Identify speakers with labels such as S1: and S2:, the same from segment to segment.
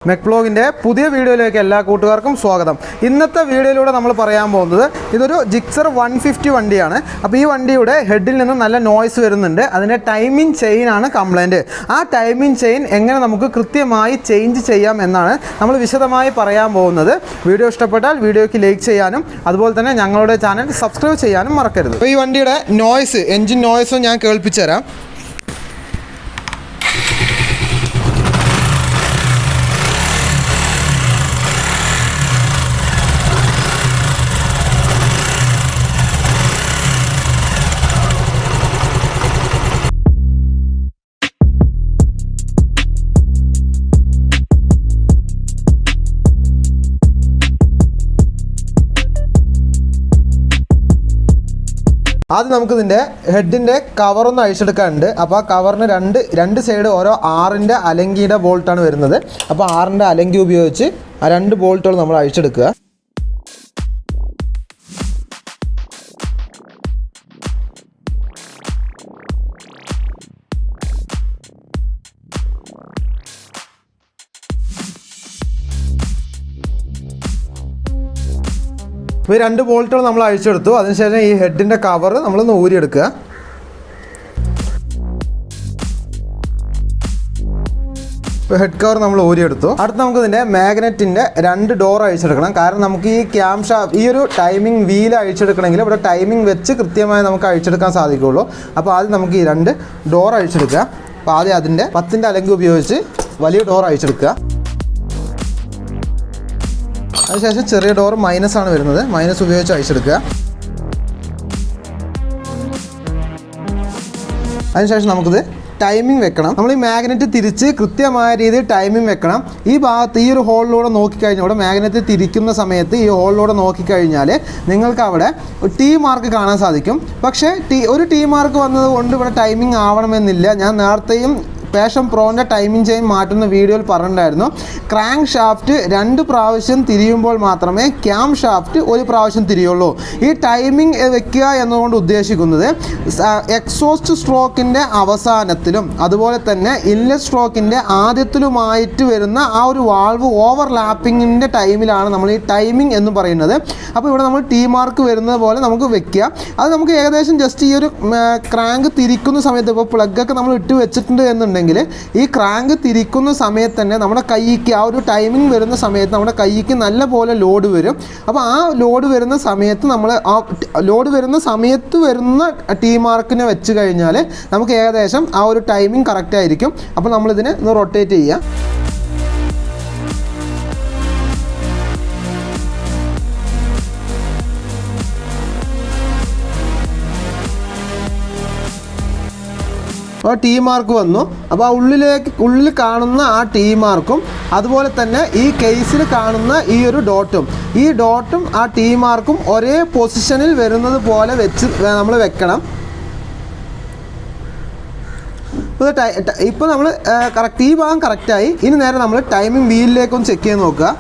S1: മെക്ബ്ലോഗിൻ്റെ പുതിയ വീഡിയോയിലേക്ക് എല്ലാ കൂട്ടുകാർക്കും സ്വാഗതം. ഇന്നത്തെ വീഡിയോയിലൂടെ നമ്മൾ പറയാൻ പോകുന്നത് ഇതൊരു ജിക്സർ 150 വണ്ടിയാണ്. അപ്പോൾ ഈ വണ്ടിയുടെ ഹെഡിൽ നിന്ന് നല്ല നോയ്സ് വരുന്നുണ്ട്. അതിൻ്റെ ടൈമിംഗ് ചെയിനാണ് കംപ്ലൈൻറ്റ്. ആ ടൈമിംഗ് ചെയിൻ എങ്ങനെ നമുക്ക് കൃത്യമായി ചേഞ്ച് ചെയ്യാം എന്നാണ് നമ്മൾ വിശദമായി പറയാൻ പോകുന്നത്. വീഡിയോ ഇഷ്ടപ്പെട്ടാൽ വീഡിയോയ്ക്ക് ലൈക്ക് ചെയ്യാനും അതുപോലെ തന്നെ ഞങ്ങളുടെ ചാനൽ സബ്സ്ക്രൈബ് ചെയ്യാനും മറക്കരുത്. അപ്പോൾ ഈ വണ്ടിയുടെ നോയ്സ്, എൻജിൻ നോയ്സും ഞാൻ കേൾപ്പിച്ചു തരാം. ആദ്യം നമുക്ക് ഇതിൻ്റെ ഹെഡിൻ്റെ കവറൊന്ന് അഴിച്ചെടുക്കാനുണ്ട്. അപ്പോൾ ആ കവറിന് രണ്ട് സൈഡ് ഓരോ 6-ൻ്റെ അലങ്കിയുടെ ബോൾട്ടാണ് വരുന്നത്. അപ്പോൾ 6-ൻ്റെ അലങ്കി ഉപയോഗിച്ച് ആ 2 ബോൾട്ടുകൾ നമ്മൾ അഴിച്ചെടുക്കുക. ഈ 2 ബോൾട്ടുകൾ നമ്മൾ അഴിച്ചെടുത്തു. അതിനുശേഷം ഈ ഹെഡിൻ്റെ കവർ നമ്മളൊന്ന് ഊരിയെടുക്കുക. ഇപ്പോൾ ഹെഡ് കവർ നമ്മൾ ഊരിയെടുത്തു. അടുത്ത് നമുക്ക് ഇതിൻ്റെ മാഗ്നറ്റിൻ്റെ 2 ഡോർ അഴിച്ചെടുക്കണം. കാരണം നമുക്ക് ഈ ക്യാം ഷാഫ്റ്റ്, ഈ ഒരു ടൈമിംഗ് വീൽ അഴിച്ചെടുക്കണമെങ്കിൽ ഇവിടെ ടൈമിംഗ് വെച്ച് കൃത്യമായി നമുക്ക് അഴിച്ചെടുക്കാൻ സാധിക്കുകയുള്ളൂ. അപ്പോൾ ആദ്യം നമുക്ക് ഈ 2 ഡോർ അഴിച്ചെടുക്കുക. അപ്പോൾ ആദ്യം അതിൻ്റെ 10-ൻ്റെ അലങ്കി ഉപയോഗിച്ച് വലിയ ഡോർ അഴിച്ചെടുക്കുക. അതിനുശേഷം ചെറിയ ഡോർ മൈനസാണ് വരുന്നത്, മൈനസ് ഉപയോഗിച്ച് അഴിച്ചെടുക്കുക. അതിനുശേഷം നമുക്കിത് ടൈമിംഗ് വെക്കണം. നമ്മൾ ഈ മാഗ്നറ്റ് തിരിച്ച് കൃത്യമായ രീതിയിൽ ടൈമിംഗ് വെക്കണം. ഈ ഭാഗത്ത് ഈ ഒരു ഹോളിലൂടെ നോക്കിക്കഴിഞ്ഞാൽ, ഇവിടെ മാഗ്നറ്റ് തിരിക്കുന്ന സമയത്ത് ഈ ഹോളിലൂടെ നോക്കിക്കഴിഞ്ഞാൽ നിങ്ങൾക്ക് അവിടെ ടി മാർക്ക് കാണാൻ സാധിക്കും. പക്ഷേ ഒരു ടി മാർക്ക് വന്നതുകൊണ്ട് ഇവിടെ ടൈമിംഗ് ആവണമെന്നില്ല. ഞാൻ നേരത്തെയും പാഷൻ പ്രോൻ്റെ ടൈമിംഗ് ചെയിൻ മാറ്റുന്ന വീഡിയോയിൽ പറഞ്ഞിട്ടുണ്ടായിരുന്നു. ക്രാങ്ക് ഷാഫ്റ്റ് 2 പ്രാവശ്യം തിരിയുമ്പോൾ മാത്രമേ ക്യാം ഷാഫ്റ്റ് 1 പ്രാവശ്യം തിരിയുള്ളൂ. ഈ ടൈമിംഗ് വെക്കുക എന്നതുകൊണ്ട് ഉദ്ദേശിക്കുന്നത് എക്സോസ്റ്റ് സ്ട്രോക്കിൻ്റെ അവസാനത്തിലും അതുപോലെ തന്നെ ഇൻലെറ്റ് സ്ട്രോക്കിൻ്റെ ആദ്യത്തിലുമായിട്ട് വരുന്ന ആ ഒരു വാൾവ് ഓവർലാപ്പിങ്ങിൻ്റെ ടൈമിലാണ് നമ്മൾ ഈ ടൈമിംഗ് എന്ന് പറയുന്നത്. അപ്പോൾ ഇവിടെ നമ്മൾ ടി മാർക്ക് വരുന്നത് പോലെ നമുക്ക് വെക്കുക. അത് നമുക്ക് ഏകദേശം ജസ്റ്റ് ഈ ഒരു ക്രാങ്ക് തിരിക്കുന്ന സമയത്ത്, ഇപ്പോൾ പ്ലഗൊക്കെ നമ്മൾ ഇട്ട് വെച്ചിട്ടുണ്ട് എന്നുണ്ടെങ്കിൽ ഈ ക്രാങ്ക് തിരിക്കുന്ന സമയത്ത് തന്നെ നമ്മുടെ കൈക്ക് ആ ഒരു ടൈമിംഗ് വരുന്ന സമയത്ത് നമ്മുടെ കൈക്ക് നല്ല പോലെ ലോഡ് വരും. അപ്പോൾ ആ ലോഡ് വരുന്ന സമയത്ത് നമ്മൾ ആ ലോഡ് വരുന്ന സമയത്ത് വരുന്ന ടി മാർക്കിനെ വെച്ച് കഴിഞ്ഞാൽ നമുക്ക് ഏകദേശം ആ ഒരു ടൈമിംഗ് കറക്റ്റ് ആയിരിക്കും. അപ്പോൾ നമ്മളിതിനെ ഒന്ന് റൊട്ടേറ്റ് ചെയ്യാം. അപ്പോൾ ടി മാർക്ക് വന്നു. അപ്പോൾ ആ ഉള്ളിൽ കാണുന്ന ആ ടി മാർക്കും അതുപോലെ തന്നെ ഈ കേസിൽ കാണുന്ന ഈ ഒരു ഡോട്ടും, ഈ ഡോട്ടും ആ ടി മാർക്കും ഒരേ പൊസിഷനിൽ വരുന്നത് പോലെ വെച്ച് നമ്മൾ വെക്കണം. ഇപ്പോൾ നമ്മൾ കറക്റ്റ്, ഈ ഭാഗം കറക്റ്റായി. ഇനി നേരെ നമ്മൾ ടൈമിംഗ് വീലിലേക്കൊന്ന് ചെക്ക് ചെയ്ത് നോക്കുക.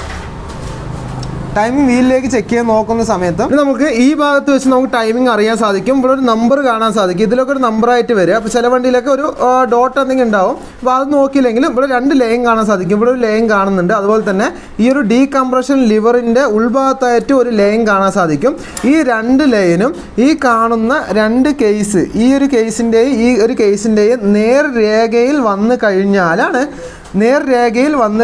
S1: ടൈമിംഗ് വീലിലേക്ക് ചെക്ക് ചെയ്ത് നോക്കുന്ന സമയത്ത് നമുക്ക് ഈ ഭാഗത്ത് വെച്ച് നമുക്ക് ടൈമിംഗ് അറിയാൻ സാധിക്കും. ഇവിടെ ഒരു നമ്പർ കാണാൻ സാധിക്കും. ഇതിലൊക്കെ ഒരു നമ്പറായിട്ട് വരിക. അപ്പോൾ ചില വണ്ടിയിലൊക്കെ ഒരു ഡോട്ട് എന്തെങ്കിലും ഉണ്ടാവും. അപ്പോൾ അത് നോക്കിയില്ലെങ്കിലും ഇവിടെ 2 ലൈൻ കാണാൻ സാധിക്കും. ഇവിടെ ഒരു ലൈൻ കാണുന്നുണ്ട്. അതുപോലെ തന്നെ ഈ ഒരു ഡീകംപ്രഷൻ ലിവറിൻ്റെ ഉൾഭാഗത്തായിട്ട് ഒരു ലൈൻ കാണാൻ സാധിക്കും. ഈ 2 ലൈനും ഈ കാണുന്ന 2 കേസ്, ഈ ഒരു കേസിൻ്റെയും ഈ ഒരു കേസിൻ്റെയും നേർരേഖയിൽ വന്നു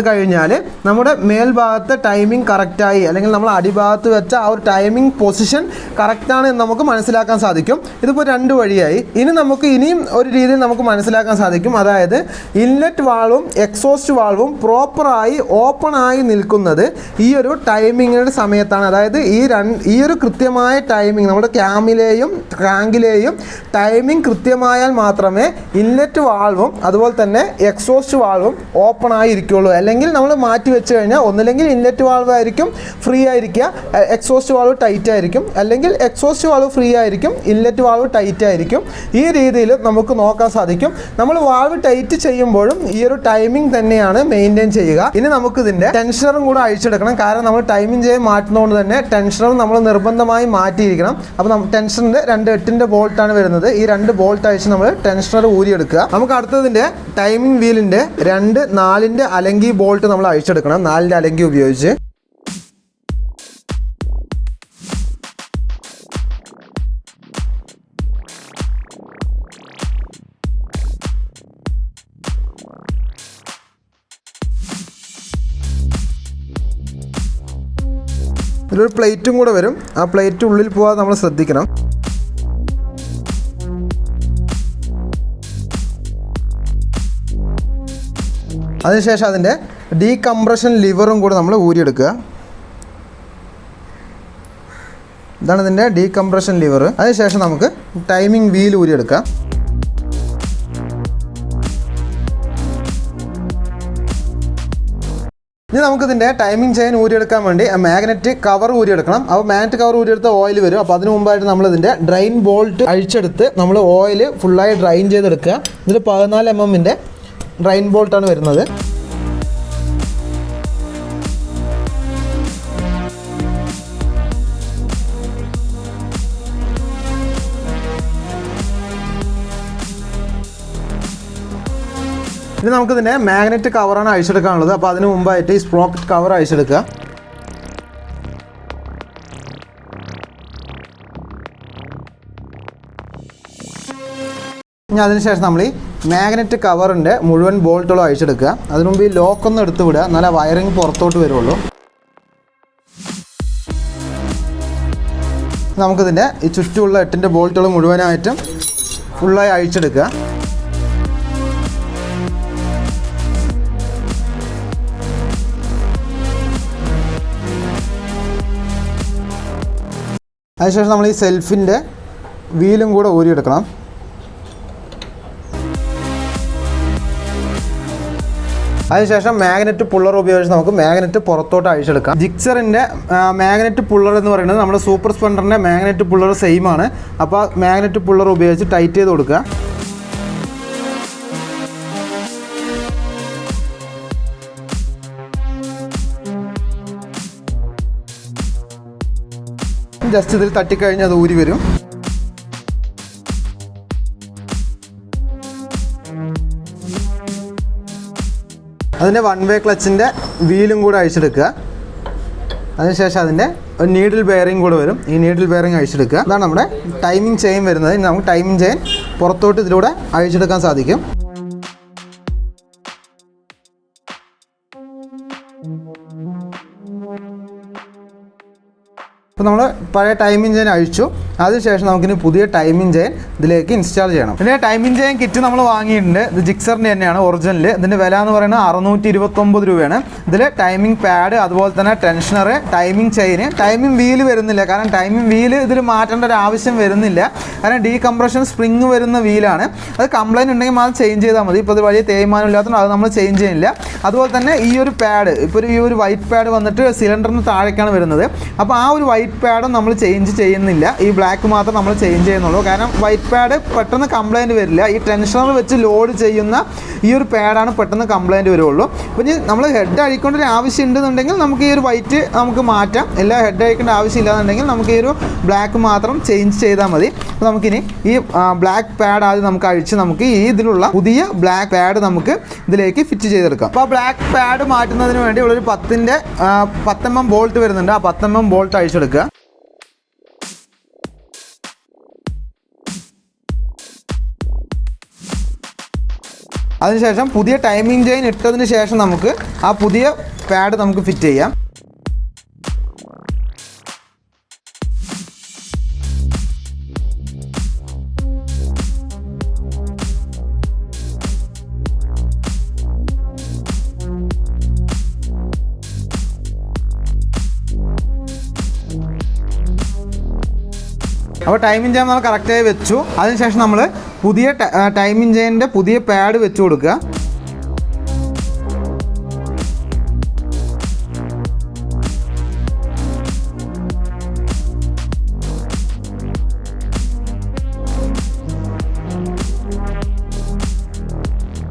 S1: കഴിഞ്ഞാൽ നമ്മുടെ മേൽഭാഗത്തെ ടൈമിംഗ് കറക്റ്റായി, അല്ലെങ്കിൽ നമ്മൾ അടിഭാഗത്ത് വെച്ച ആ ഒരു ടൈമിംഗ് പൊസിഷൻ കറക്റ്റാണ് എന്ന് നമുക്ക് മനസ്സിലാക്കാൻ സാധിക്കും. ഇതിപ്പോൾ 2 വഴിയായി. ഇനിയും ഒരു രീതിയിൽ നമുക്ക് മനസ്സിലാക്കാൻ സാധിക്കും. അതായത് ഇൻലെറ്റ് വാൾവും എക്സോസ്റ്റ് വാൾവും പ്രോപ്പറായി ഓപ്പണായി നിൽക്കുന്നത് ഈ ഒരു ടൈമിങ്ങിൻ്റെ സമയത്താണ്. അതായത് ഈ ഒരു കൃത്യമായ ടൈമിംഗ്, നമ്മുടെ ക്യാമിലെയും ക്രാങ്കിലെയും ടൈമിംഗ് കൃത്യമായാൽ മാത്രമേ ഇൻലെറ്റ് വാൾവും അതുപോലെ തന്നെ എക്സോസ്റ്റ് വാൾവും ഓപ്പൺ ആയിരിക്കുള്ളൂ. അല്ലെങ്കിൽ നമ്മൾ മാറ്റി വെച്ച് കഴിഞ്ഞാൽ ഒന്നില്ലെങ്കിൽ ഇൻലെറ്റ് വാൾവ് ആയിരിക്കും ഫ്രീ ആയിരിക്കുക, എക്സോസ്റ്റ് വാൾവ് ടൈറ്റ് ആയിരിക്കും, അല്ലെങ്കിൽ എക്സോസ്റ്റ് വാൾവ് ഫ്രീ ആയിരിക്കും, ഇൻലെറ്റ് വാൾവ് ടൈറ്റ് ആയിരിക്കും. ഈ രീതിയിൽ നമുക്ക് നോക്കാൻ സാധിക്കും. നമ്മൾ വാൾവ് ടൈറ്റ് ചെയ്യുമ്പോഴും ഈ ഒരു ടൈമിംഗ് തന്നെയാണ് മെയിൻറ്റെയിൻ ചെയ്യുക. ഇനി നമുക്ക് ഇതിൻ്റെ ടെൻഷനറും കൂടെ അഴിച്ചെടുക്കണം. കാരണം നമ്മൾ ടൈമിംഗ് ചെയ്യാൻ മാറ്റുന്നതുകൊണ്ട് തന്നെ ടെൻഷനറും നമ്മൾ നിർബന്ധമായി മാറ്റിയിരിക്കണം. അപ്പോൾ ടെൻഷനറിൻ്റെ 2 8-ൻ്റെ ബോൾട്ടാണ് വരുന്നത്. ഈ 2 ബോൾട്ട് അഴിച്ച് നമ്മൾ ടെൻഷനർ ഊരിയെടുക്കുക. നമുക്ക് അടുത്തതിൻ്റെ ടൈമിംഗ് വീലിൻ്റെ 2 4ന്റെ അലങ്കി ബോൾട്ട് നമ്മൾ അഴിച്ചെടുക്കണം. 4ന്റെ അലങ്കി ഉപയോഗിച്ച് ഇതിലൊരു പ്ലേറ്റും കൂടെ വരും. ആ പ്ലേറ്റ് ഉള്ളിൽ പോകാതെ നമ്മൾ ശ്രദ്ധിക്കണം. അതിനുശേഷം അതിൻ്റെ ഡീകംപ്രഷൻ ലിവറും കൂടെ നമ്മൾ ഊരിയെടുക്കുക. ഇതാണ് ഇതിൻ്റെ ഡീകംപ്രഷൻ ലിവർ. അതിനുശേഷം നമുക്ക് ടൈമിംഗ് വീൽ ഊരിയെടുക്കാം. ഇനി നമുക്കിതിൻ്റെ ടൈമിംഗ് ചെയിൻ ഊരിയെടുക്കാൻ വേണ്ടി മാഗ്നറ്റ് കവർ ഊരിയെടുക്കണം. അപ്പോൾ മാഗ്നറ്റ് കവർ ഊരിയെടുത്ത ഓയിൽ വരും. അപ്പോൾ അതിന് മുമ്പായിട്ട് നമ്മളിതിൻ്റെ ഡ്രെയിൻ ബോൾട്ട് അഴിച്ചെടുത്ത് നമ്മൾ ഓയിൽ ഫുള്ളായി ഡ്രൈൻ ചെയ്തെടുക്കുക. ഇതിൽ 14 mm ഡ്രെയിൻ ബോൾട്ടാണ് വരുന്നത്. ഇനി നമുക്കിതിൻ്റെ മാഗ്നറ്റ് കവറാണ് അഴിച്ചെടുക്കാനുള്ളത്. അപ്പോൾ അതിന് മുമ്പായിട്ട് ഈ സ്പ്രോക്കറ്റ് കവർ അഴിച്ചെടുക്കുക. ഇനി അതിനുശേഷം നമ്മൾ ഈ മാഗ്നറ്റ് കവറിൻ്റെ മുഴുവൻ ബോൾട്ടുകളും അഴിച്ചെടുക്കുക. അതിനു മുമ്പ് ഈ ലോക്കൊന്ന് എടുത്ത് വിടുക, എന്നാലേ വയറിങ് പുറത്തോട്ട് വരുള്ളൂ. നമുക്കിതിൻ്റെ ഈ ചുറ്റുമുള്ള 8ന്റെ ബോൾട്ടുകൾ മുഴുവനായിട്ടും ഫുള്ളായി അഴിച്ചെടുക്കുക. അതിനുശേഷം നമ്മൾ ഈ സെൽഫിൻ്റെ വീലും കൂടെ ഊരിയെടുക്കണം. അതിനുശേഷം മാഗ്നറ്റ് പുള്ളർ ഉപയോഗിച്ച് നമുക്ക് മാഗ്നറ്റ് പുറത്തോട്ട് അഴിച്ചെടുക്കാം. ജിക്സറിൻ്റെ മാഗ്നറ്റ് പുള്ളർ എന്ന് പറയുന്നത് നമ്മുടെ സൂപ്പർ സ്പെൻഡറിൻ്റെ മാഗ്നറ്റ് പുള്ളർ സെയിം ആണ്. അപ്പോൾ മാഗ്നറ്റ് പുള്ളർ ഉപയോഗിച്ച് ടൈറ്റ് ചെയ്ത് കൊടുക്കുക. ജസ്റ്റ് ഇതിൽ തട്ടിക്കഴിഞ്ഞാൽ അത് ഊരി വരും. അതിൻ്റെ 1-way ക്ലച്ചിൻ്റെ വീലും കൂടെ അഴിച്ചെടുക്കുക. അതിനുശേഷം അതിൻ്റെ ഒരു നീഡിൽ ബെയറിംഗ് കൂടെ വരും. ഈ നീഡിൽ ബെയറിംഗ് അഴിച്ചെടുക്കുക. ഇതാണ് നമ്മുടെ ടൈമിംഗ് ചെയിൻ വരുന്നത്. ഇനി നമുക്ക് ടൈമിംഗ് ചെയിൻ പുറത്തോട്ട് ഇതിലൂടെ അഴിച്ചെടുക്കാൻ സാധിക്കും. അപ്പോൾ നമ്മൾ പഴയ ടൈമിംഗ് ചെയിൻ അഴിച്ചു. അതിനുശേഷം നമുക്കിനി പുതിയ ടൈമിംഗ് ചെയിൻ ഇതിലേക്ക് ഇൻസ്റ്റാൾ ചെയ്യണം. ഇതിൻ്റെ ടൈമിംഗ് ചെയിൻ കിറ്റ് നമ്മൾ വാങ്ങിയിട്ടുണ്ട്. ഇത് ജിക്സറിൻ്റെ തന്നെയാണ് ഒറിജിനൽ. ഇതിൻ്റെ വില എന്ന് പറയുന്നത് 629 രൂപയാണ്. ഇതിൽ ടൈമിംഗ് പാഡ്, അതുപോലെ തന്നെ ടെൻഷനർ, ടൈമിംഗ് ചെയിന്, ടൈമിംഗ് വീല് വരുന്നില്ല. കാരണം ടൈമിംഗ് വീല് ഇതിൽ മാറ്റേണ്ട ഒരു ആവശ്യം വരുന്നില്ല. കാരണം ഡീകംപ്രഷൻ സ്പ്രിങ് വരുന്ന വീലാണ്. അത് കംപ്ലൈൻറ്റ് ഉണ്ടെങ്കിൽ മാത്രം ചേഞ്ച് ചെയ്താൽ മതി. ഇപ്പോൾ ഇത് വലിയ തേയ്മാനം ഇല്ലാത്തതുകൊണ്ട് അത് നമ്മൾ ചേഞ്ച് ചെയ്യുന്നില്ല. അതുപോലെ തന്നെ ഈ ഒരു പാഡ്, ഇപ്പോൾ ഈ ഒരു വൈറ്റ് പാഡ് വന്നിട്ട് സിലിണ്ടറിന് താഴേക്കാണ് വരുന്നത്. അപ്പോൾ ആ ഒരു വൈറ്റ് പാഡും നമ്മൾ ചേഞ്ച് ചെയ്യുന്നില്ല. ഈ ബ്ലാക്ക് മാത്രം നമ്മൾ ചേഞ്ച് ചെയ്യുന്നുള്ളൂ. കാരണം വൈറ്റ് പാഡ് പെട്ടെന്ന് കംപ്ലൈൻറ്റ് വരില്ല. ഈ ടെൻഷനർ വെച്ച് ലോഡ് ചെയ്യുന്ന ഈ ഒരു പാഡാണ് പെട്ടെന്ന് കംപ്ലൈൻറ്റ് വരുള്ളൂ. അപ്പോൾ ഇനി നമ്മൾ ഹെഡ് അഴിക്കേണ്ട ഒരു ആവശ്യം ഉണ്ടെന്നുണ്ടെങ്കിൽ നമുക്ക് ഈ ഒരു വൈറ്റ് നമുക്ക് മാറ്റാം. എല്ലാ ഹെഡ് അഴിക്കേണ്ട ആവശ്യമില്ലാന്നുണ്ടെങ്കിൽ നമുക്ക് ഈ ഒരു ബ്ലാക്ക് മാത്രം ചേഞ്ച് ചെയ്താൽ മതി. അപ്പോൾ നമുക്കിനി ഈ ബ്ലാക്ക് പാഡ് ആദ്യം നമുക്ക് അഴിച്ച് നമുക്ക് ഈ ഇതിലുള്ള പുതിയ ബ്ലാക്ക് പാഡ് നമുക്ക് ഇതിലേക്ക് ഫിറ്റ് ചെയ്തെടുക്കാം. അപ്പോൾ ആ ബ്ലാക്ക് പാഡ് മാറ്റുന്നതിന് വേണ്ടി ഇവിടെ ഒരു 10 mm ബോൾട്ട് വരുന്നുണ്ട്. ആ 10 mm ബോൾട്ട് അഴിച്ചെടുക്കുക. അതിനുശേഷം പുതിയ ടൈമിംഗ് ചെയിൻ ഇട്ടതിന് ശേഷം നമുക്ക് ആ പുതിയ പാഡ് നമുക്ക് ഫിറ്റ് ചെയ്യാം. അപ്പോൾ ടൈമിംഗ് ചെയിൻ നമ്മൾ കറക്റ്റായി വെച്ചു. അതിനുശേഷം നമ്മൾ പുതിയ ടൈമിംഗ് ചെയിനിൻ്റെ പുതിയ പാഡ് വെച്ച് കൊടുക്കുക.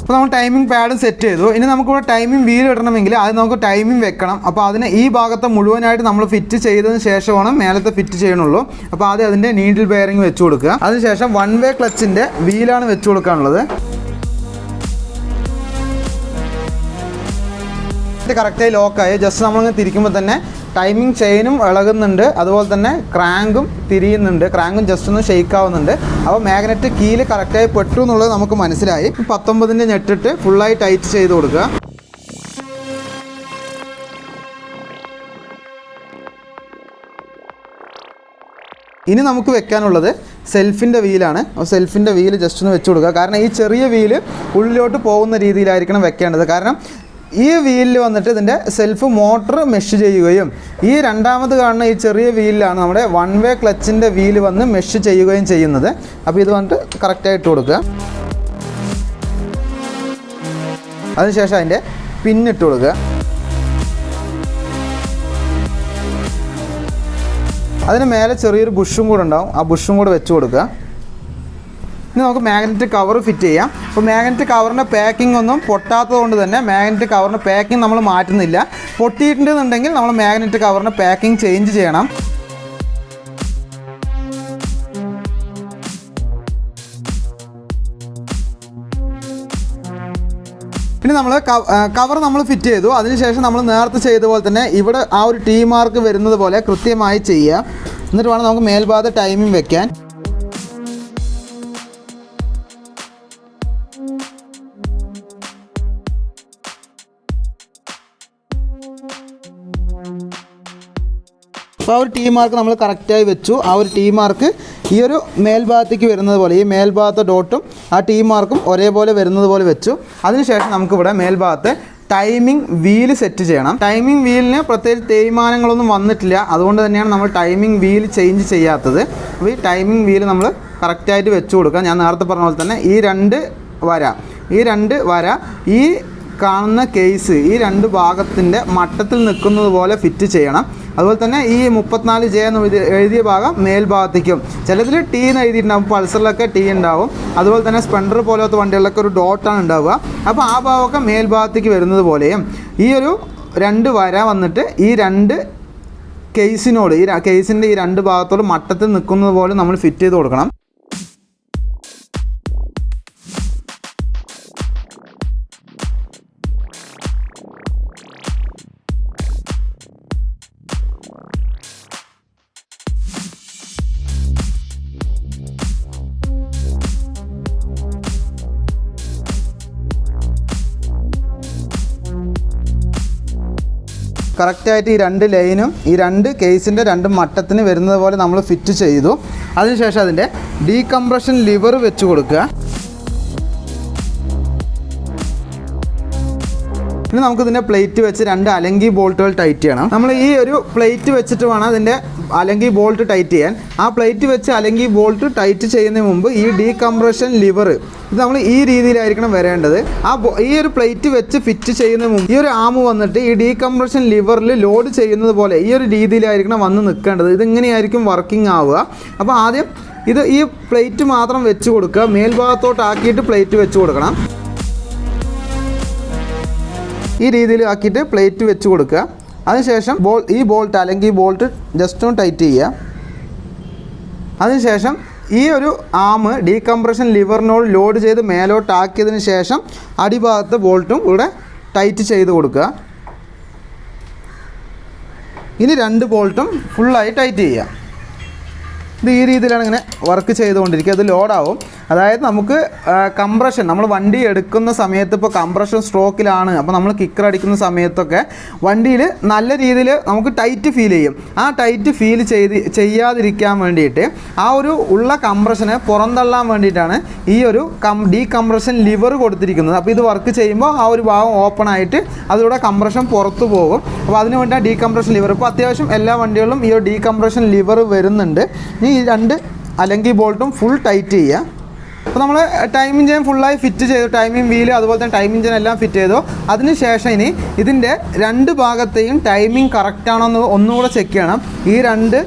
S1: അപ്പോൾ നമ്മൾ ടൈമിംഗ് പാഡ് സെറ്റ് ചെയ്തു. ഇനി നമുക്കിവിടെ ടൈമിംഗ് വീൽ ഇടണമെങ്കിൽ അത് നമുക്ക് ടൈമിംഗ് വെക്കണം. അപ്പോൾ അതിന് ഈ ഭാഗത്ത് മുഴുവനായിട്ട് നമ്മൾ ഫിറ്റ് ചെയ്തതിന് ശേഷമാണ് മേലത്തെ ഫിറ്റ് ചെയ്യണുള്ളൂ. അപ്പോൾ ആദ്യം അതിൻ്റെ നീഡിൽ ബെയറിംഗ് വെച്ച് കൊടുക്കുക. അതിനുശേഷം 1-way ക്ലച്ചിൻ്റെ വീലാണ് വെച്ച് കൊടുക്കാനുള്ളത്. കറക്റ്റായി ലോക്കായി. ജസ്റ്റ് നമ്മളിങ്ങനെ തിരിക്കുമ്പോൾ തന്നെ ടൈമിംഗ് ചെയിനും ഇളകുന്നുണ്ട്, അതുപോലെ തന്നെ ക്രാങ്കും തിരിയുന്നുണ്ട്, ക്രാങ്കും ജസ്റ്റ് ഒന്ന് ഷെയ്ക്ക് ആവുന്നുണ്ട്. അപ്പോൾ മാഗ്നറ്റ് കീയിൽ കറക്റ്റായി പെട്ടു എന്നുള്ളത് നമുക്ക് മനസ്സിലായി. 19 ഞെട്ടിട്ട് ഫുള്ളായി ടൈറ്റ് ചെയ്ത് കൊടുക്കുക. ഇനി നമുക്ക് വെക്കാനുള്ളത് സെൽഫിൻ്റെ വീലാണ്. സെൽഫിൻ്റെ വീല് ജസ്റ്റ് ഒന്ന് വെച്ച് കൊടുക്കുക. കാരണം ഈ ചെറിയ വീല് ഉള്ളിലോട്ട് പോകുന്ന രീതിയിലായിരിക്കണം വെക്കേണ്ടത്. കാരണം ഈ വീലിൽ വന്നിട്ട് ഇതിൻ്റെ സെൽഫ് മോട്ടർ മെഷ് ചെയ്യുകയും ഈ രണ്ടാമത് കാണുന്ന ഈ ചെറിയ വീലിലാണ് നമ്മുടെ 1 വേ ക്ലച്ചിൻ്റെ വീല് വന്ന് മെഷ് ചെയ്യുകയും ചെയ്യുന്നത്. അപ്പോൾ ഇത് വന്നിട്ട് കറക്റ്റായിട്ട് കൊടുക്കുക. അതിനുശേഷം അതിൻ്റെ പിന്നിട്ട് കൊടുക്കുക. അതിന് മേലെ ചെറിയൊരു ബുഷും കൂടെ ഉണ്ടാവും, ആ ബുഷും കൂടെ വെച്ച് കൊടുക്കുക. ഇനി നമുക്ക് മാഗ്നറ്റ് കവർ ഫിറ്റ് ചെയ്യാം. അപ്പോൾ മാഗ്നറ്റ് കവറിൻ്റെ പാക്കിംഗ് ഒന്നും പൊട്ടാത്തത് കൊണ്ട് തന്നെ മാഗ്നറ്റ് കവറിൻ്റെ പാക്കിംഗ് നമ്മൾ മാറ്റുന്നില്ല. പൊട്ടിയിട്ടുണ്ടെന്നുണ്ടെങ്കിൽ നമ്മൾ മാഗ്നറ്റ് കവറിൻ്റെ പാക്കിംഗ് ചേഞ്ച് ചെയ്യണം. ഇനി നമ്മൾ കവർ നമ്മൾ ഫിറ്റ് ചെയ്തു. അതിനുശേഷം നമ്മൾ നേരത്തെ ചെയ്ത പോലെ തന്നെ ഇവിടെ ആ ഒരു ടീ മാർക്ക് വരുന്നത് പോലെ കൃത്യമായി ചെയ്യുക. എന്നിട്ട് വേണം നമുക്ക് മേൽഭാഗത്ത് ടൈമിംഗ് വെക്കാൻ. അപ്പോൾ ആ ഒരു ടീ മാർക്ക് നമ്മൾ കറക്റ്റായി വെച്ചു. ആ ഒരു ടീ മാർക്ക് ഈ ഒരു മേൽഭാഗത്തേക്ക് വരുന്നത് പോലെ, ഈ മേൽഭാഗത്തെ ഡോട്ടും ആ ടീ മാർക്കും ഒരേപോലെ വരുന്നത് പോലെ വെച്ചു. അതിനുശേഷം നമുക്കിവിടെ മേൽഭാഗത്ത് ടൈമിംഗ് വീല് സെറ്റ് ചെയ്യണം. ടൈമിംഗ് വീലിന് പ്രത്യേകിച്ച് തേയ്മാനങ്ങളൊന്നും വന്നിട്ടില്ല, അതുകൊണ്ട് തന്നെയാണ് നമ്മൾ ടൈമിംഗ് വീൽ ചേഞ്ച് ചെയ്യാത്തത്. അപ്പോൾ ഈ ടൈമിംഗ് വീല് നമ്മൾ കറക്റ്റായിട്ട് വെച്ച് കൊടുക്കുക. ഞാൻ നേരത്തെ പറഞ്ഞ പോലെ തന്നെ ഈ രണ്ട് വര ഈ കാണുന്ന കേസ് ഈ രണ്ട് ഭാഗത്തിൻ്റെ മട്ടത്തിൽ നിൽക്കുന്നത് പോലെ ഫിറ്റ് ചെയ്യണം. അതുപോലെ തന്നെ ഈ 34J എന്ന് എഴുതിയ ഭാഗം മേൽഭാഗത്തേക്കും, ചിലതിൽ ടി എന്ന് എഴുതിയിട്ടുണ്ടാകും, പൾസറിലൊക്കെ ടി ഉണ്ടാവും, അതുപോലെ തന്നെ സ്പ്ലെൻഡർ പോലത്തെ വണ്ടികളിലൊക്കെ ഒരു ഡോട്ടാണ് ഉണ്ടാവുക. അപ്പോൾ ആ ഭാഗമൊക്കെ മേൽഭാഗത്തേക്ക് വരുന്നത് പോലെയും ഈ ഒരു 2 വര വന്നിട്ട് ഈ 2 കേസിനോട്, ഈ കേസിൻ്റെ ഈ 2 ഭാഗത്തോട് മട്ടത്തിൽ നിൽക്കുന്നത് പോലെ നമ്മൾ ഫിറ്റ് ചെയ്ത് കൊടുക്കണം. കറക്റ്റായിട്ട് ഈ 2 ലൈനും ഈ 2 കേസിൻ്റെ 2 മട്ടത്തിന് വരുന്നത് പോലെ നമ്മൾ ഫിറ്റ് ചെയ്തു. അതിനുശേഷം അതിൻ്റെ ഡീകംപ്രഷൻ ലിവർ വെച്ച് കൊടുക്കുക. ഇനി നമുക്കിതിൻ്റെ പ്ലേറ്റ് വെച്ച് 2 അലങ്കി ബോൾട്ടുകൾ ടൈറ്റ് ചെയ്യണം. നമ്മൾ ഈ ഒരു പ്ലേറ്റ് വെച്ചിട്ട് വേണം അതിൻ്റെ അലങ്കി ബോൾട്ട് ടൈറ്റ് ചെയ്യാൻ. ആ പ്ലേറ്റ് വെച്ച് അലങ്കി ബോൾട്ട് ടൈറ്റ് ചെയ്യുന്നതിന് മുമ്പ് ഈ ഡീകംപ്രഷൻ ലിവർ ഇത് നമ്മൾ ഈ രീതിയിലായിരിക്കണം വരേണ്ടത്. ഈ ഒരു പ്ലേറ്റ് വെച്ച് ഫിറ്റ് ചെയ്യുന്നതിന് മുമ്പ് ഈ ഒരു ആം വന്നിട്ട് ഈ ഡീകംപ്രഷൻ ലിവറിൽ ലോഡ് ചെയ്യുന്നത് പോലെ ഈ ഒരു രീതിയിലായിരിക്കണം വന്ന് നിൽക്കേണ്ടത്. ഇതിങ്ങനെയായിരിക്കും വർക്കിംഗ് ആവുക. അപ്പോൾ ആദ്യം ഈ പ്ലേറ്റ് മാത്രം വെച്ച് കൊടുക്കുക. മേൽഭാഗത്തോട്ടാക്കിയിട്ട് പ്ലേറ്റ് വെച്ച് കൊടുക്കണം. ഈ രീതിയിൽ ആക്കിയിട്ട് പ്ലേറ്റ് വെച്ച് കൊടുക്കുക. അതിനുശേഷം ഈ ബോൾട്ട് അല്ലെങ്കിൽ ഈ ബോൾട്ട് ജസ്റ്റ് ഒന്ന് ടൈറ്റ് ചെയ്യുക. അതിനുശേഷം ഈ ഒരു ആം ഡീകംപ്രഷൻ ലിവറിനോട് ലോഡ് ചെയ്ത് മേലോട്ടാക്കിയതിന് ശേഷം അടിഭാഗത്തെ ബോൾട്ടും ഇവിടെ ടൈറ്റ് ചെയ്ത് കൊടുക്കുക. ഇനി 2 ബോൾട്ടും ഫുള്ളായി ടൈറ്റ് ചെയ്യുക. ഇത് ഈ രീതിയിലാണ് ഇങ്ങനെ വർക്ക് ചെയ്തുകൊണ്ടിരിക്കുക. അത് ലോഡാവും. അതായത് നമുക്ക് കംപ്രഷൻ, നമ്മൾ വണ്ടി എടുക്കുന്ന സമയത്ത് ഇപ്പോൾ കംപ്രഷൻ സ്ട്രോക്കിലാണ്, അപ്പോൾ നമ്മൾ കിക്കർ അടിക്കുന്ന സമയത്തൊക്കെ വണ്ടിയിൽ നല്ല രീതിയിൽ നമുക്ക് ടൈറ്റ് ഫീൽ ചെയ്യും. ആ ടൈറ്റ് ഫീൽ ചെയ്യാതിരിക്കാൻ വേണ്ടിയിട്ട് ആ ഒരു ഉള്ള കംപ്രഷനെ പുറന്തള്ളാൻ വേണ്ടിയിട്ടാണ് ഈ ഒരു ഡീകംപ്രഷൻ ലിവർ കൊടുത്തിരിക്കുന്നത്. അപ്പോൾ ഇത് വർക്ക് ചെയ്യുമ്പോൾ ആ ഒരു ഭാഗം ഓപ്പൺ ആയിട്ട് അതിലൂടെ കംപ്രഷൻ പുറത്തു പോകും. അപ്പോൾ അതിന് വേണ്ടിയാണ് ഡീകംപ്രഷൻ ലിവർ. ഇപ്പോൾ അത്യാവശ്യം എല്ലാ വണ്ടികളിലും ഈ ഒരു ഡീകംപ്രഷൻ ലിവർ വരുന്നുണ്ട്. ഈ 2 അലങ്കി ബോൾട്ടും ഫുൾ ടൈറ്റ് ചെയ്യുക. അപ്പോൾ നമ്മൾ ടൈമിംഗ് ചെയിൻ ഫുള്ളായി ഫിറ്റ് ചെയ്തു. ടൈമിംഗ് വീല് അതുപോലെ തന്നെ ടൈമിംഗ് ചെയിൻ എല്ലാം ഫിറ്റ് ചെയ്തു. അതിനുശേഷം ഇനി ഇതിൻ്റെ 2 ഭാഗത്തെയും ടൈമിംഗ് കറക്റ്റാണോ എന്ന് ഒന്നുകൂടെ ചെക്ക് ചെയ്യണം. ഈ 2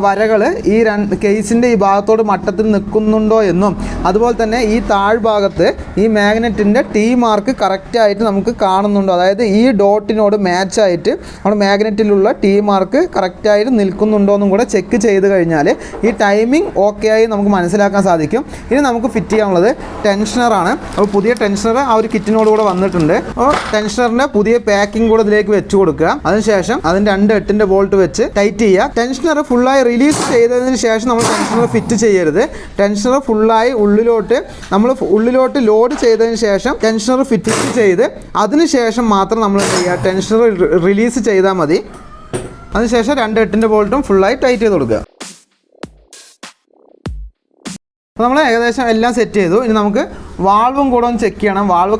S1: വരകൾ ഈ കേസിൻ്റെ ഈ ഭാഗത്തോട് മട്ടത്തിൽ നിൽക്കുന്നുണ്ടോ എന്നും, അതുപോലെ തന്നെ ഈ താഴ്ഭാഗത്ത് ഈ മാഗ്നറ്റിൻ്റെ ടി മാർക്ക് കറക്റ്റായിട്ട് നമുക്ക് കാണുന്നുണ്ടോ, അതായത് ഈ ഡോട്ടിനോട് മാച്ചായിട്ട് നമ്മുടെ മാഗ്നറ്റിലുള്ള ടി മാർക്ക് കറക്റ്റായിട്ട് നിൽക്കുന്നുണ്ടോ എന്നും കൂടെ ചെക്ക് ചെയ്ത് കഴിഞ്ഞാൽ ഈ ടൈമിംഗ് ഓക്കെ ആയി നമുക്ക് മനസ്സിലാക്കാൻ സാധിക്കും. ഇനി നമുക്ക് ഫിറ്റ് ചെയ്യാനുള്ളത് ടെൻഷനറാണ്. അപ്പോൾ പുതിയ ടെൻഷനർ ആ ഒരു കിറ്റിനോട് കൂടെ വന്നിട്ടുണ്ട്. അപ്പോൾ ടെൻഷനറിൻ്റെ പുതിയ പാക്കിംഗ് കൂടെ ഇതിലേക്ക് വെച്ച് കൊടുക്കുക. അതിനുശേഷം അതിൻ്റെ 2 8-ന്റെ ബോൾട്ട് വെച്ച് ടൈറ്റ് ചെയ്യുക. ടെൻഷനർ ഫുള്ളായി റിലീസ് ചെയ്തതിന് ശേഷം നമ്മൾ ടെൻഷനർ ഫിറ്റ് ചെയ്യരുത്. ടെൻഷനർ ഫുള്ളായി ഉള്ളിലോട്ട് ലോഡ് ചെയ്തതിന് ശേഷം ടെൻഷനർ ഫിറ്റ് ചെയ്ത് അതിനുശേഷം മാത്രം നമ്മൾ എന്ത് ചെയ്യുക, ടെൻഷനർ റിലീസ് ചെയ്താൽ മതി. അതിനുശേഷം 2 8-ന്റെ ബോൾട്ടും ഫുള്ളായി ടൈറ്റ് ചെയ്ത് കൊടുക്കുക. അപ്പോൾ നമ്മൾ ഏകദേശം എല്ലാം സെറ്റ് ചെയ്തു. ഇനി നമുക്ക് വാൾവും കൂടെ ഒന്ന് ചെക്ക് ചെയ്യണം. വാൾവ്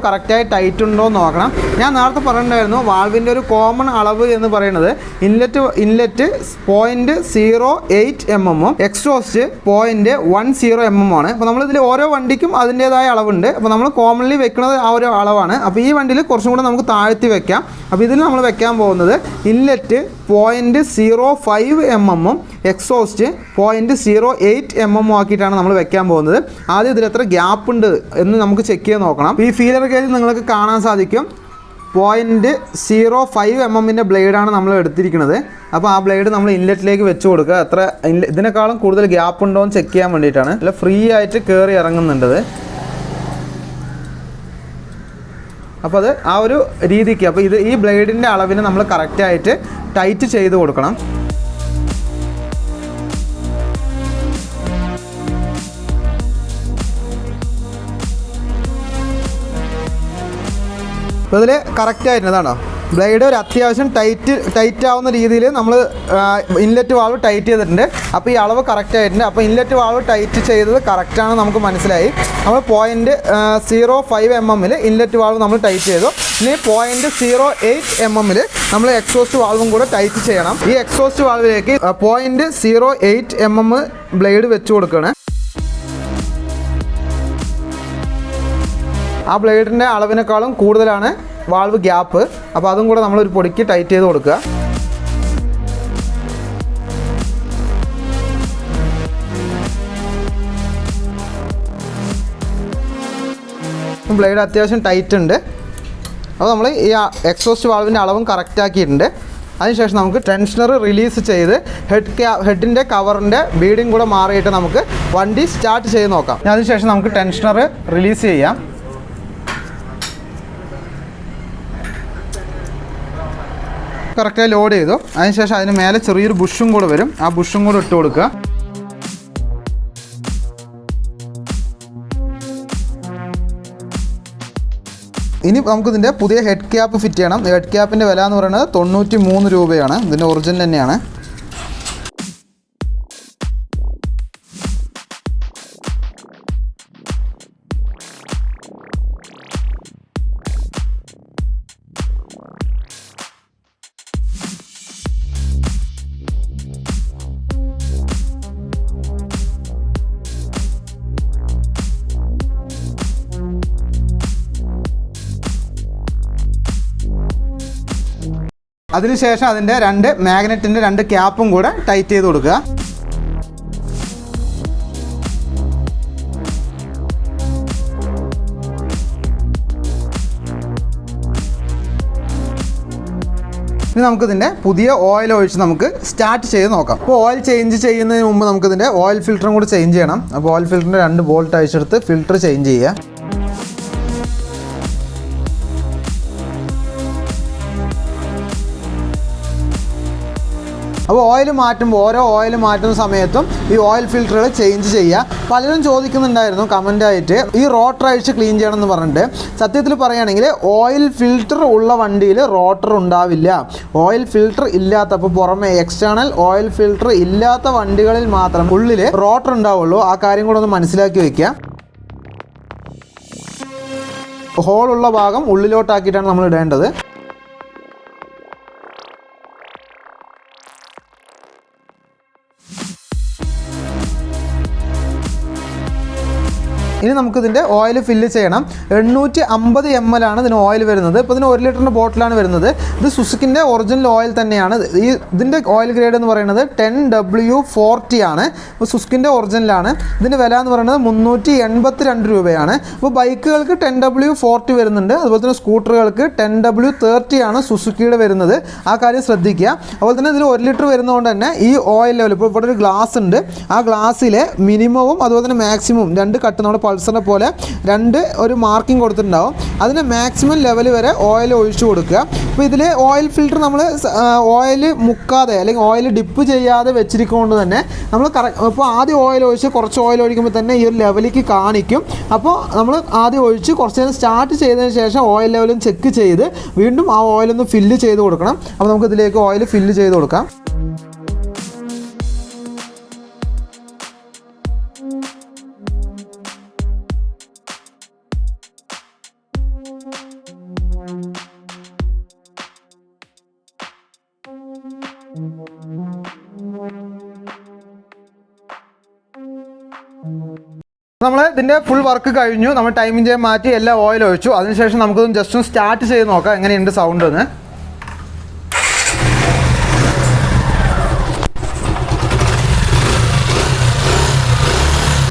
S1: കറക്റ്റായി ടൈറ്റ് ഉണ്ടോ എന്ന് നോക്കണം. ഞാൻ നേരത്തെ പറഞ്ഞിട്ടുണ്ടായിരുന്നു വാൾവിൻ്റെ ഒരു കോമൺ അളവ് എന്ന് പറയുന്നത് ഇൻലെറ്റ് 0.08 mm എക്സോസ്റ്റ് 0.10 mm ആണ്. അപ്പോൾ നമ്മളിതിൽ ഓരോ വണ്ടിക്കും അതിൻ്റേതായ അളവുണ്ട്. അപ്പോൾ നമ്മൾ കോമൺലി വെക്കുന്നത് ആ ഒരു അളവാണ്. അപ്പോൾ ഈ വണ്ടിയിൽ കുറച്ചും കൂടെ നമുക്ക് താഴ്ത്തി വെക്കാം. അപ്പോൾ ഇതിൽ നമ്മൾ വെക്കാൻ പോകുന്നത് ഇൻലെറ്റ് 0.05 mm എക്സോസ്റ്റ് 0.08 mm ആക്കിയിട്ടാണ് നമ്മൾ വെക്കാൻ പോകുന്നത്. ആദ്യം ഇതിൽ എത്ര ഗ്യാപ്പ് ഉണ്ട് എന്ന് നമുക്ക് ചെക്ക് ചെയ്ത് നോക്കണം. ഈ ഫീലർ ഗേജിൽ നിങ്ങൾക്ക് കാണാൻ സാധിക്കും 0.05 mm ബ്ലേഡാണ് നമ്മൾ എടുത്തിരിക്കുന്നത്. അപ്പോൾ ആ ബ്ലേഡ് നമ്മൾ ഇൻലെറ്റിലേക്ക് വെച്ച് കൊടുക്കുക. എത്ര ഇതിനേക്കാളും കൂടുതൽ ഗ്യാപ്പ് ഉണ്ടോ എന്ന് ചെക്ക് ചെയ്യാൻ വേണ്ടിയിട്ടാണ്. അല്ല ഫ്രീ ആയിട്ട് കയറി ഇറങ്ങുന്നുണ്ട്. അപ്പോൾ അത് ആ ഒരു രീതിക്ക് അപ്പോൾ ഈ ബ്ലേഡിൻ്റെ അളവിന് നമ്മൾ കറക്റ്റായിട്ട് ടൈറ്റ് ചെയ്ത് കൊടുക്കണം. അപ്പോൾ ഇതിൽ കറക്റ്റായിരുന്നതാണോ ബ്ലേഡ് ഒരു അത്യാവശ്യം ടൈറ്റ് ആവുന്ന രീതിയിൽ നമ്മൾ ഇൻലെറ്റ് വാൾവ് ടൈറ്റ് ചെയ്തിട്ടുണ്ട്. അപ്പോൾ ഈ അളവ് കറക്റ്റായിട്ടുണ്ട്. അപ്പോൾ ഇൻലെറ്റ് വാൾവ് ടൈറ്റ് ചെയ്തത് കറക്റ്റാണ് നമുക്ക് മനസ്സിലായി. നമ്മൾ 0.05 mm ഇൻലെറ്റ് വാൾവ് നമ്മൾ ടൈറ്റ് ചെയ്തു. ഇനി 0.08 mm നമ്മൾ എക്സോസ്റ്റ് വാൾവും കൂടെ ടൈറ്റ് ചെയ്യണം. ഈ എക്സോസ്റ്റ് വാൾവിലേക്ക് 0.08 mm ബ്ലേഡ് വെച്ച് കൊടുക്കുകയാണ്. ആ ബ്ലേഡിൻ്റെ അളവിനേക്കാളും കൂടുതലാണ് വാൾവ് ഗ്യാപ്പ്. അപ്പോൾ അതും കൂടെ നമ്മളൊരു പൊടിക്ക് ടൈറ്റ് ചെയ്ത് കൊടുക്കുക. ബ്ലേഡ് അത്യാവശ്യം ടൈറ്റ് ഉണ്ട്. അപ്പോൾ നമ്മൾ ഈ എക്സോസ്റ്റ് വാൾവിൻ്റെ അളവും കറക്റ്റ് ആക്കിയിട്ടുണ്ട്. അതിനുശേഷം നമുക്ക് ടെൻഷനർ റിലീസ് ചെയ്ത് ഹെഡിൻ്റെ കവറിൻ്റെ ബീഡിങ് കൂടെ മാറിയിട്ട് നമുക്ക് വണ്ടി സ്റ്റാർട്ട് ചെയ്ത് നോക്കാം. അതിനുശേഷം നമുക്ക് ടെൻഷനർ റിലീസ് ചെയ്യാം. കറക്റ്റായി ലോഡ് ചെയ്തു. അതിനുശേഷം അതിന് മേലെ ചെറിയൊരു ബുഷും കൂടെ വരും. ആ ബുഷും കൂടെ ഇട്ട് കൊടുക്കുക. ഇനി നമുക്കിതിൻ്റെ പുതിയ ഹെഡ് ക്യാപ്പ് ഫിറ്റ് ചെയ്യണം. ഹെഡ് ക്യാപ്പിൻ്റെ വില എന്ന് പറയുന്നത് 93 രൂപയാണ്. ഇതിൻ്റെ ഒറിജിനൽ തന്നെയാണ്. അതിനുശേഷം അതിൻ്റെ 2 മാഗ്നറ്റിൻ്റെ 2 ക്യാപ്പും കൂടെ ടൈറ്റ് ചെയ്ത് കൊടുക്കുക. ഇനി നമുക്കിതിൻ്റെ പുതിയ ഓയിൽ ഒഴിച്ച് നമുക്ക് സ്റ്റാർട്ട് ചെയ്ത് നോക്കാം. അപ്പോൾ ഓയിൽ ചേഞ്ച് ചെയ്യുന്നതിന് മുമ്പ് നമുക്കിതിൻ്റെ ഓയിൽ ഫിൽറ്ററും കൂടി ചേഞ്ച് ചെയ്യണം. അപ്പോൾ ഓയിൽ ഫിൽറ്ററിൻ്റെ 2 ബോൾട്ട് അഴിച്ചെടുത്ത് ഫിൽറ്റർ ചേഞ്ച് ചെയ്യുക. അപ്പോൾ ഓയിൽ മാറ്റുമ്പോൾ ഓരോ ഓയിൽ മാറ്റുന്ന സമയത്തും ഈ ഓയിൽ ഫിൽറ്ററുകൾ ചേഞ്ച് ചെയ്യുക. പലരും ചോദിക്കുന്നുണ്ടായിരുന്നു കമൻ്റായിട്ട് ഈ റോട്ടർ അഴിച്ച് ക്ലീൻ ചെയ്യണമെന്ന് പറഞ്ഞിട്ട്. സത്യത്തിൽ പറയുകയാണെങ്കിൽ ഓയിൽ ഫിൽറ്റർ ഉള്ള വണ്ടിയിൽ റോട്ടർ ഉണ്ടാവില്ല. ഓയിൽ ഫിൽറ്റർ ഇല്ലാത്ത, അപ്പോൾ പുറമെ എക്സ്റ്റേണൽ ഓയിൽ ഫിൽറ്റർ ഇല്ലാത്ത വണ്ടികളിൽ മാത്രം ഉള്ളിൽ റോട്ടർ ഉണ്ടാവുള്ളൂ. ആ കാര്യം കൂടെ ഒന്ന് മനസ്സിലാക്കി വയ്ക്കുക. ഹോളുള്ള ഭാഗം ഉള്ളിലോട്ടാക്കിയിട്ടാണ് നമ്മൾ ഇടേണ്ടത്. ഇനി നമുക്കിതിൻ്റെ ഓയിൽ ഫില്ല് ചെയ്യണം. 850 ml ആണ് ഇതിന് ഓയിൽ വരുന്നത്. ഇപ്പോൾ ഇതിന് 1 ലിറ്ററിൻ്റെ ബോട്ടിലാണ് വരുന്നത്. ഇത് സുസുക്കിൻ്റെ ഒറിജിനൽ ഓയിൽ തന്നെയാണ്. ഇതിൻ്റെ ഓയിൽ ഗ്രേഡ് എന്ന് പറയുന്നത് 10W40 ആണ്. ഇപ്പോൾ സുസുക്കിൻ്റെ ഒറിജിനലാണ്. ഇതിൻ്റെ വില എന്ന് പറയുന്നത് 382 രൂപയാണ്. അപ്പോൾ ബൈക്കുകൾക്ക് 10W40 വരുന്നുണ്ട്. അതുപോലെ തന്നെ സ്കൂട്ടറുകൾക്ക് 10W30 ആണ് സുസുക്കിയുടെ വരുന്നത്. ആ കാര്യം ശ്രദ്ധിക്കുക. അതുപോലെ തന്നെ ഇതിൽ 1 ലിറ്റർ വരുന്നതുകൊണ്ട് തന്നെ ഈ ഓയിൽ ലെവൽ, ഇപ്പോൾ ഇവിടെ ഒരു ഗ്ലാസ് ഉണ്ട്, ആ ഗ്ലാസ്സിലെ മിനിമവും അതുപോലെ തന്നെ മാക്സിമം 2 കട്ട് നമ്മുടെ പൾസറിനെ പോലെ 2 ഒരു മാർക്കിംഗ് കൊടുത്തിട്ടുണ്ടാവും. അതിന് മാക്സിമം ലെവൽ വരെ ഓയിൽ ഒഴിച്ചു കൊടുക്കുക. അപ്പോൾ ഇതിൽ ഓയിൽ ഫിൽറ്റർ നമ്മൾ ഓയിൽ മുക്കാതെ അല്ലെങ്കിൽ ഓയിൽ ഡിപ്പ് ചെയ്യാതെ വെച്ചിരിക്കുന്നത് തന്നെ നമ്മൾ ഇപ്പോൾ ആദ്യം ഓയിൽ ഒഴിച്ച് കുറച്ച് ഓയിൽ ഒഴിക്കുമ്പോൾ തന്നെ ഈ ഒരു ലെവലിലേക്ക് കാണിക്കും. അപ്പോൾ നമ്മൾ ആദ്യം ഒഴിച്ച് കുറച്ച് നേരം സ്റ്റാർട്ട് ചെയ്തതിന് ശേഷം ഓയിൽ ലെവലും ചെക്ക് ചെയ്ത് വീണ്ടും ആ ഓയിലൊന്ന് ഫില്ല് ചെയ്ത് കൊടുക്കണം. അപ്പോൾ നമുക്ക് ഇതിലേക്ക് ഓയിൽ ഫില്ല് ചെയ്ത് കൊടുക്കാം. നമ്മൾ ഇതിൻ്റെ ഫുൾ വർക്ക് കഴിഞ്ഞു. നമ്മൾ ടൈമിംഗ് ചെയ്യാൻ മാറ്റി എല്ലാ ഓയിൽ ഒഴിച്ചു. അതിനുശേഷം നമുക്കൊന്ന് ജസ്റ്റ് ഒന്ന് സ്റ്റാർട്ട് ചെയ്ത് നോക്കാം എങ്ങനെയുണ്ട് സൗണ്ട് എന്ന്.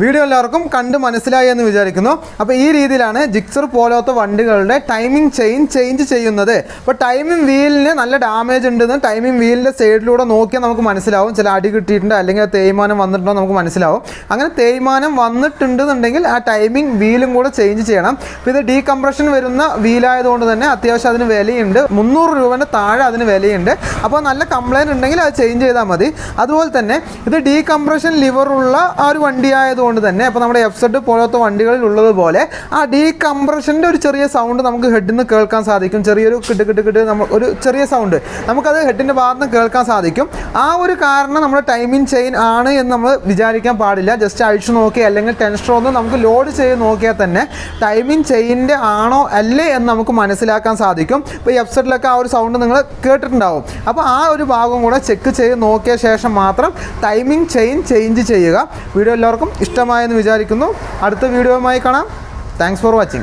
S1: വീഡിയോ എല്ലാവർക്കും കണ്ട് മനസ്സിലായി എന്ന് വിചാരിക്കുന്നു. അപ്പോൾ ഈ രീതിയിലാണ് ജിക്സർ പോലത്തെ വണ്ടികളുടെ ടൈമിംഗ് ചേഞ്ച് ചെയ്യുന്നത്. അപ്പോൾ ടൈമിംഗ് വീലിന് നല്ല ഡാമേജ് ഉണ്ടെന്ന് ടൈമിംഗ് വീലിൻ്റെ സൈഡിലൂടെ നോക്കിയാൽ നമുക്ക് മനസ്സിലാവും. ചില അടി കിട്ടിയിട്ടുണ്ട് അല്ലെങ്കിൽ തേയ്മാനം വന്നിട്ടുണ്ടോ നമുക്ക് മനസ്സിലാവും. അങ്ങനെ തേയ്മാനം വന്നിട്ടുണ്ടെന്നുണ്ടെങ്കിൽ ആ ടൈമിംഗ് വീലും കൂടെ ചേഞ്ച് ചെയ്യണം. അപ്പോൾ ഇത് ഡീകംപ്രഷൻ വരുന്ന വീലായതുകൊണ്ട് തന്നെ അത്യാവശ്യം അതിന് വിലയുണ്ട്. 300 രൂപേൻ്റെ താഴെ അതിന് വിലയുണ്ട്. അപ്പോൾ നല്ല കംപ്ലയിൻറ്റ് ഉണ്ടെങ്കിൽ അത് ചേഞ്ച് ചെയ്താൽ മതി. അതുപോലെ തന്നെ ഇത് ഡീകംപ്രഷൻ ലിവറുള്ള ആ ഒരു വണ്ടിയായതുകൊണ്ട് തന്നെ അപ്പോൾ നമ്മുടെ FZ പോലത്തെ വണ്ടികളിൽ ഉള്ളതുപോലെ ആ ഡീകംപ്രഷൻ്റെ ഒരു ചെറിയ സൗണ്ട് നമുക്ക് ഹെഡിൽ നിന്ന് കേൾക്കാൻ സാധിക്കും. ചെറിയൊരു കിട്ട് ഒരു ചെറിയ സൗണ്ട് നമുക്കത് ഹെഡിൻ്റെ ഭാഗത്ത് നിന്ന് കേൾക്കാൻ സാധിക്കും. ആ ഒരു കാരണം നമ്മുടെ ടൈമിംഗ് ചെയിൻ ആണ് എന്ന് നമ്മൾ വിചാരിക്കാൻ പാടില്ല. ജസ്റ്റ് അഴിച്ചു നോക്കി അല്ലെങ്കിൽ ടെൻസ്റ്റർ ഒന്ന് നമുക്ക് ലോഡ് ചെയ്ത് നോക്കിയാൽ തന്നെ ടൈമിംഗ് ചെയിൻ്റെ ആണോ അല്ലേ എന്ന് നമുക്ക് മനസ്സിലാക്കാൻ സാധിക്കും. ഇപ്പോൾ ഈ FZലൊക്കെ ആ ഒരു സൗണ്ട് നിങ്ങൾ കേട്ടിട്ടുണ്ടാവും. അപ്പോൾ ആ ഒരു ഭാഗം കൂടെ ചെക്ക് ചെയ്ത് നോക്കിയ ശേഷം മാത്രം ടൈമിംഗ് ചെയിൻ ചേഞ്ച് ചെയ്യുക. വീഡിയോ എല്ലാവർക്കും ഇഷ്ടമായെന്ന് വിചാരിക്കുന്നു. അടുത്ത വീഡിയോയുമായി കാണാം. Thanks for watching.